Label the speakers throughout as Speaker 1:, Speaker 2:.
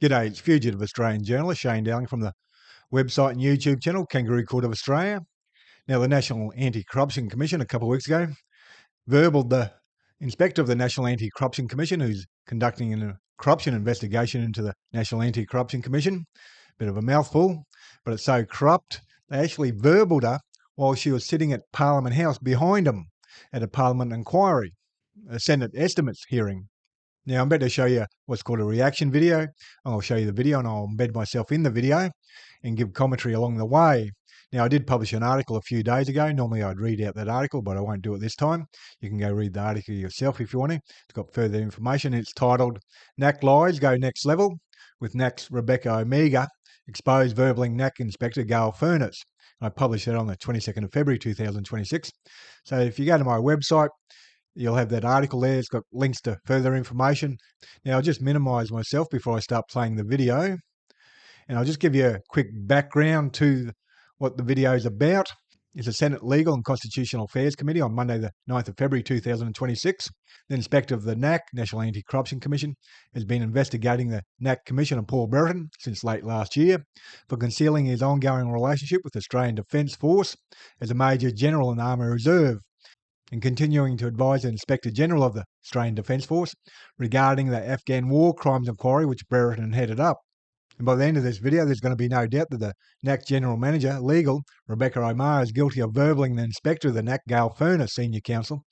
Speaker 1: G'day, it's fugitive Australian journalist Shane Dowling from the website and YouTube channel Kangaroo Court of Australia. Now, the National Anti-Corruption Commission a couple of weeks ago verbaled the inspector of the National Anti-Corruption Commission, who's conducting a corruption investigation into the National Anti-Corruption Commission. Bit of a mouthful, but it's so corrupt, they actually verbaled her while she was sitting at Parliament House behind them at a Parliament inquiry, a Senate estimates hearing. Now, I'm about to show you what's called a reaction video. I'll show you the video and I'll embed myself in the video and give commentary along the way. Now, I did publish an article a few days ago. Normally, I'd read out that article, but I won't do it this time. You can go read the article yourself if you want to. It's got further information. It's titled, NACC Lies Go Next Level, with NACC's Rebekah Omar exposed verbaling NACC Inspector Gail Furness. I published it on the 22nd of February 2026. So if you go to my website, you'll have that article there. It's got links to further information. Now, I'll just minimise myself before I start playing the video. And I'll just give you a quick background to what the video is about. It's a Senate Legal and Constitutional Affairs Committee on Monday the 9th of February 2026. The Inspector of the NACC, National Anti-Corruption Commission, has been investigating the NACC Commissioner Paul Brereton since late last year for concealing his ongoing relationship with the Australian Defence Force as a Major General in the Army Reserve, and continuing to advise the Inspector General of the Australian Defence Force regarding the Afghan war crimes inquiry which Brereton headed up. And by the end of this video, there's going to be no doubt that the NACC General Manager, Legal, Rebekah Omar, is guilty of verbaling the Inspector of the NACC, Gail Furness, Senior Counsel,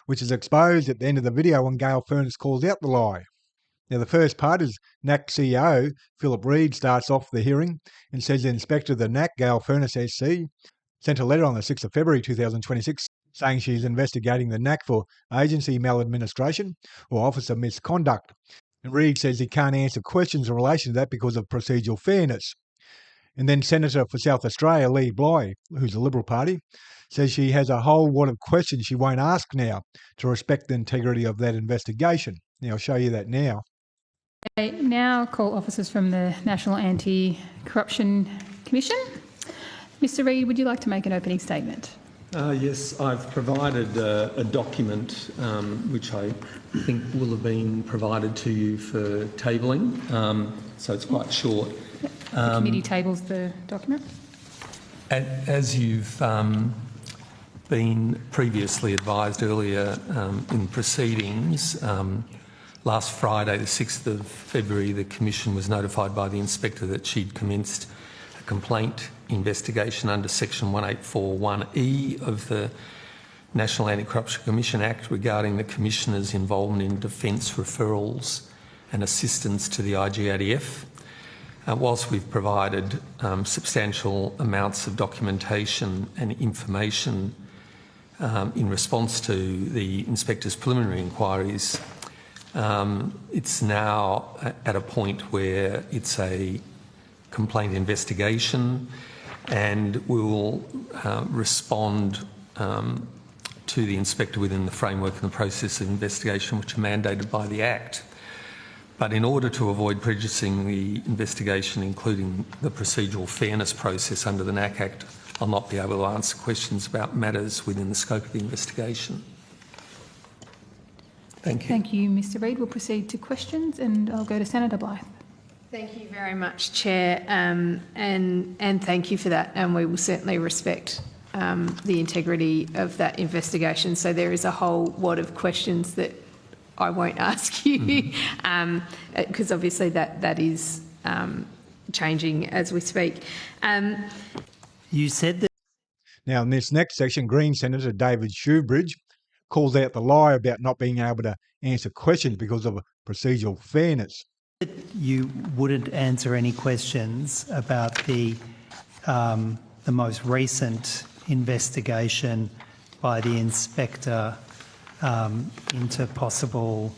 Speaker 1: which is exposed at the end of the video when Gail Furness calls out the lie. Now, the first part is NACC CEO Philip Reid starts off the hearing and says the Inspector of the NACC, Gail Furness SC, sent a letter on the 6th of February 2026 saying she's investigating the NACC for agency maladministration or officer misconduct. And Reid says he can't answer questions in relation to that because of procedural fairness. And then Senator for South Australia, Lee Bly, who's the Liberal Party, says she has a whole lot of questions she won't ask now to respect the integrity of that investigation. Now, I'll show you that now.
Speaker 2: I now call officers from the National Anti-Corruption Commission. Mr. Reid, would you like to make an opening statement?
Speaker 3: Yes, I've provided a document which I think will have been provided to you for tabling, so it's quite short.
Speaker 2: Yep. The committee tables the document.
Speaker 3: As you've been previously advised earlier in proceedings, last Friday, the 6th of February, the Commission was notified by the Inspector that she'd commenced a complaint investigation under Section 1841E of the National Anti-Corruption Commission Act regarding the Commissioner's involvement in defence referrals and assistance to the IGADF. Whilst we've provided substantial amounts of documentation and information in response to the Inspector's preliminary inquiries, it's now at a point where it's a complaint investigation, and we will respond to the Inspector within the framework and the process of investigation which are mandated by the Act. But in order to avoid prejudicing the investigation, including the procedural fairness process under the NACC Act, I'll not be able to answer questions about matters within the scope of the investigation. Thank you.
Speaker 2: Thank you, Mr. Reid. We'll proceed to questions, and I'll go to Senator Blythe.
Speaker 4: Thank you very much, Chair, and thank you for that. And we will certainly respect the integrity of that investigation. So there is a whole lot of questions that I won't ask you, because obviously that is changing as we speak.
Speaker 5: You said that.
Speaker 1: Now, in this next section, Green Senator David Shoebridge calls out the lie about not being able to answer questions because of procedural fairness.
Speaker 5: You wouldn't answer any questions about the most recent investigation by the Inspector into possible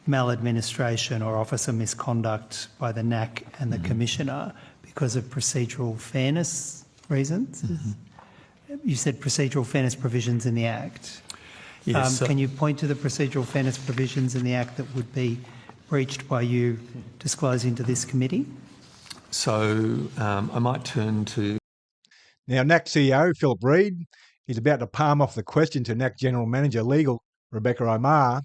Speaker 5: maladministration or officer misconduct by the NACC and the Commissioner because of procedural fairness reasons? You said procedural fairness provisions in the Act.
Speaker 3: Yes,
Speaker 5: can you point to the procedural fairness provisions in the Act that would be breached by you disclosing to this committee?
Speaker 3: So I might turn to...
Speaker 1: Now, NACC CEO Philip Reid is about to palm off the question to NACC General Manager Legal Rebekah Omar,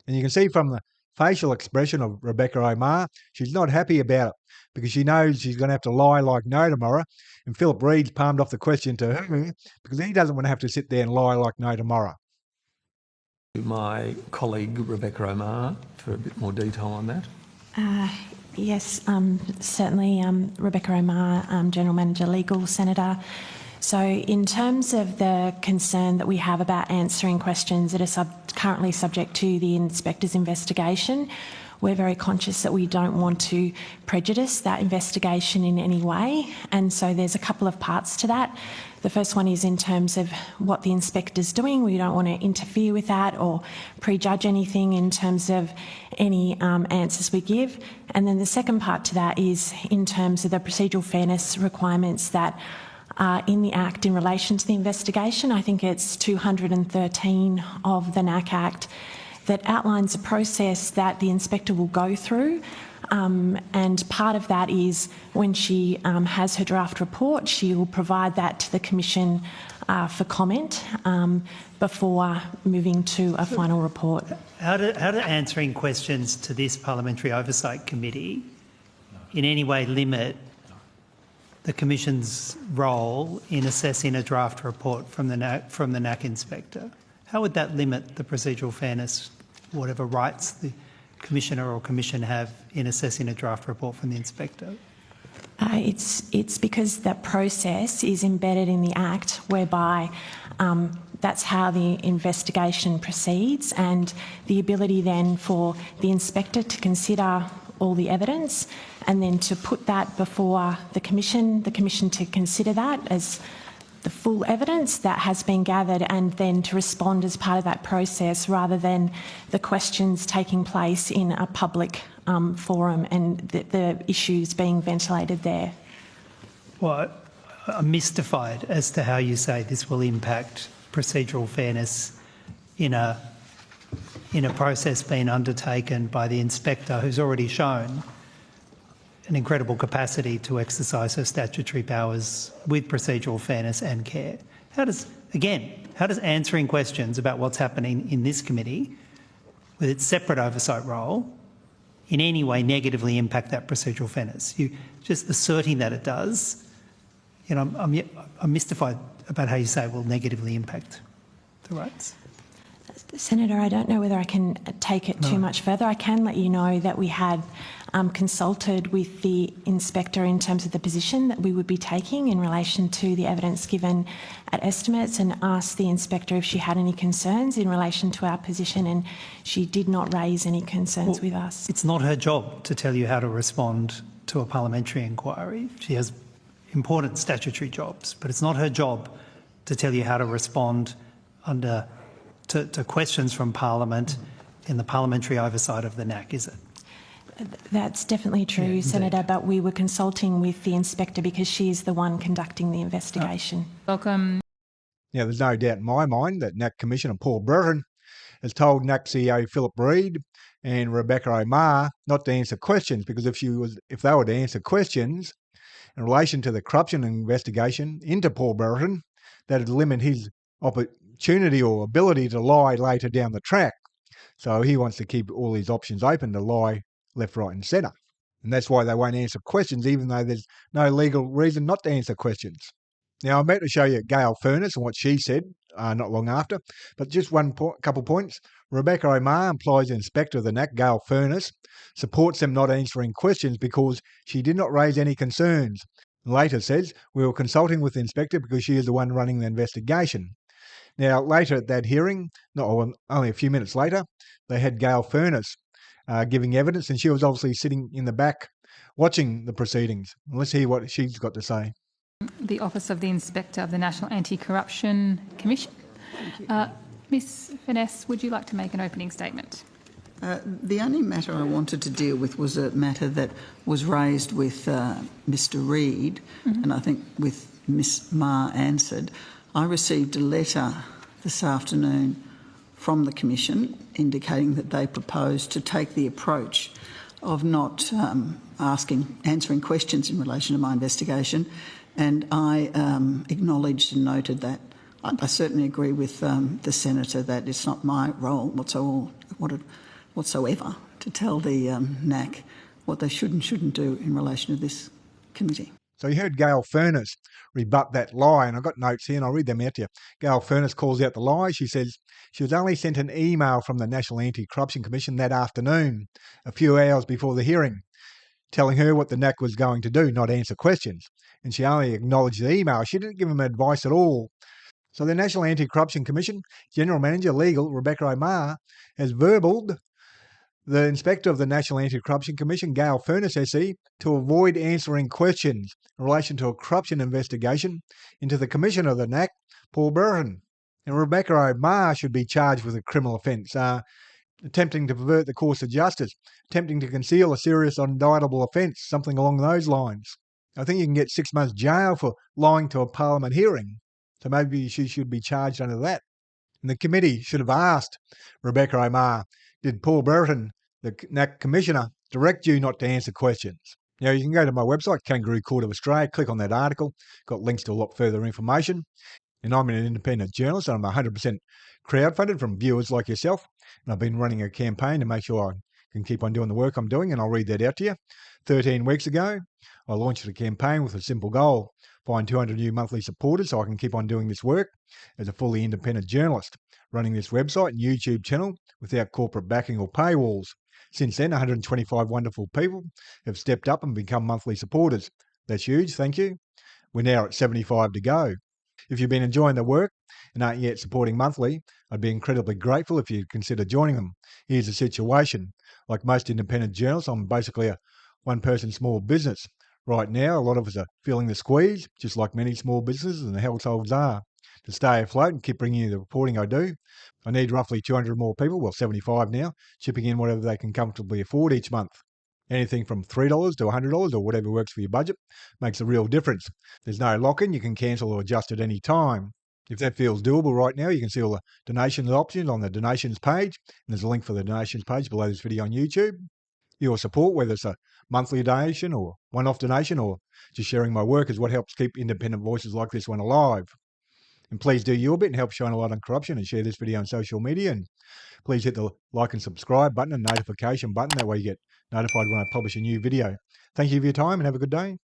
Speaker 1: and you can see from the facial expression of Rebekah Omar. She's not happy about it because she knows she's going to have to lie like no tomorrow. And Philip Reed's palmed off the question to her because he doesn't want to have to sit there and lie like no tomorrow.
Speaker 3: My colleague Rebekah Omar for a bit more detail on that.
Speaker 6: Yes, certainly. Rebekah Omar, General Manager Legal, Senator. So in terms of the concern that we have about answering questions that are currently subject to the inspector's investigation, we're very conscious that we don't want to prejudice that investigation in any way. And so there's a couple of parts to that. The first one is in terms of what the inspector's doing. We don't want to interfere with that or prejudge anything in terms of any answers we give. And then the second part to that is in terms of the procedural fairness requirements that are in the Act in relation to the investigation. I think it's 213 of the NACC Act that outlines a process that the inspector will go through. And part of that is when she has her draft report, she will provide that to the Commission for comment before moving to a final report.
Speaker 5: How do answering questions to this Parliamentary Oversight Committee in any way limit the Commission's role in assessing a draft report from the NACC Inspector? How would that limit the procedural fairness, whatever rights the Commissioner or Commission have in assessing a draft report from the Inspector?
Speaker 6: It's because that process is embedded in the Act whereby that's how the investigation proceeds, and the ability then for the Inspector to consider all the evidence and then to put that before the Commission to consider that as the full evidence that has been gathered and then to respond as part of that process rather than the questions taking place in a public forum and the issues being ventilated there.
Speaker 5: Well, I'm mystified as to how you say this will impact procedural fairness in a process being undertaken by the Inspector, who's already shown an incredible capacity to exercise her statutory powers with procedural fairness and care. How does answering questions about what's happening in this committee with its separate oversight role in any way negatively impact that procedural fairness? You just asserting that it does, I'm mystified about how you say it will negatively impact the rights.
Speaker 6: Senator, I don't know whether I can take it too much further. I can let you know that we had consulted with the Inspector in terms of the position that we would be taking in relation to the evidence given at estimates, and asked the Inspector if she had any concerns in relation to our position, and she did not raise any concerns with us.
Speaker 5: It's not her job to tell you how to respond to a parliamentary inquiry. She has important statutory jobs, but it's not her job to tell you how to respond to questions from Parliament in the parliamentary oversight of the NACC, is it?
Speaker 6: That's definitely true,
Speaker 5: Yeah,
Speaker 6: Senator, but we were consulting with the Inspector because she is the one conducting the investigation.
Speaker 2: Welcome.
Speaker 1: Now, there's no doubt in my mind that NACC Commissioner Paul Brereton has told NACC CEO Philip Reed and Rebekah Omar not to answer questions, because if they were to answer questions in relation to the corruption investigation into Paul Brereton, that would limit his opportunity or ability to lie later down the track. So he wants to keep all his options open to lie left, right and centre. And that's why they won't answer questions, even though there's no legal reason not to answer questions. Now, I'm about to show you Gail Furness and what she said not long after, but just couple points. Rebekah Omar, employs the Inspector of the NACC, Gail Furness, supports them not answering questions because she did not raise any concerns. Later says, we were consulting with the Inspector because she is the one running the investigation. Now, later at that hearing, only a few minutes later, they had Gail Furness giving evidence, and she was obviously sitting in the back watching the proceedings. Let's hear what she's got to say.
Speaker 2: The Office of the Inspector of the National Anti-Corruption Commission. Ms Furness, would you like to make an opening statement?
Speaker 7: The only matter I wanted to deal with was a matter that was raised with Mr Reid, and I think with Ms Ma answered. I received a letter this afternoon from the Commission indicating that they propose to take the approach of not answering questions in relation to my investigation, and I acknowledged and noted that. I certainly agree with the Senator that it's not my role whatsoever to tell the NACC what they should and shouldn't do in relation to this committee.
Speaker 1: So you heard Gail Furness rebut that lie, and I've got notes here and I'll read them out to you. Gail Furness calls out the lie. She says she was only sent an email from the National Anti-Corruption Commission that afternoon, a few hours before the hearing, telling her what the NACC was going to do, not answer questions. And she only acknowledged the email. She didn't give them advice at all. So the National Anti-Corruption Commission General Manager Legal, Rebekah Omar, has verbaled the Inspector of the National Anti-Corruption Commission, Gail Furness SE, to avoid answering questions in relation to a corruption investigation into the Commissioner of the NACC, Paul Burton. And Rebekah Omar should be charged with a criminal offence, attempting to pervert the course of justice, attempting to conceal a serious indictable offence, something along those lines. I think you can get 6 months jail for lying to a Parliament hearing, so maybe she should be charged under that. And the committee should have asked Rebekah Omar, did Paul Burton, the NACC Commissioner, direct you not to answer questions? Now, you can go to my website, Kangaroo Court of Australia, click on that article, got links to a lot further information. And I'm an independent journalist, and I'm 100% crowdfunded from viewers like yourself. And I've been running a campaign to make sure I can keep on doing the work I'm doing, and I'll read that out to you. 13 weeks ago, I launched a campaign with a simple goal: find 200 new monthly supporters so I can keep on doing this work as a fully independent journalist, running this website and YouTube channel without corporate backing or paywalls. Since then, 125 wonderful people have stepped up and become monthly supporters. That's huge, thank you. We're now at 75 to go. If you've been enjoying the work and aren't yet supporting monthly, I'd be incredibly grateful if you'd consider joining them. Here's the situation. Like most independent journalists, I'm basically a one-person small business. Right now, a lot of us are feeling the squeeze, just like many small businesses and households are. To stay afloat and keep bringing you the reporting I do, I need roughly 200 more people, well 75 now, chipping in whatever they can comfortably afford each month. Anything from $3 to $100 or whatever works for your budget makes a real difference. There's no lock-in, you can cancel or adjust at any time. If that feels doable right now, you can see all the donations options on the donations page, and there's a link for the donations page below this video on YouTube. Your support, whether it's a monthly donation or one-off donation or just sharing my work, is what helps keep independent voices like this one alive. And please do your bit and help shine a light on corruption and share this video on social media. And please hit the like and subscribe button and notification button. That way you get notified when I publish a new video. Thank you for your time and have a good day.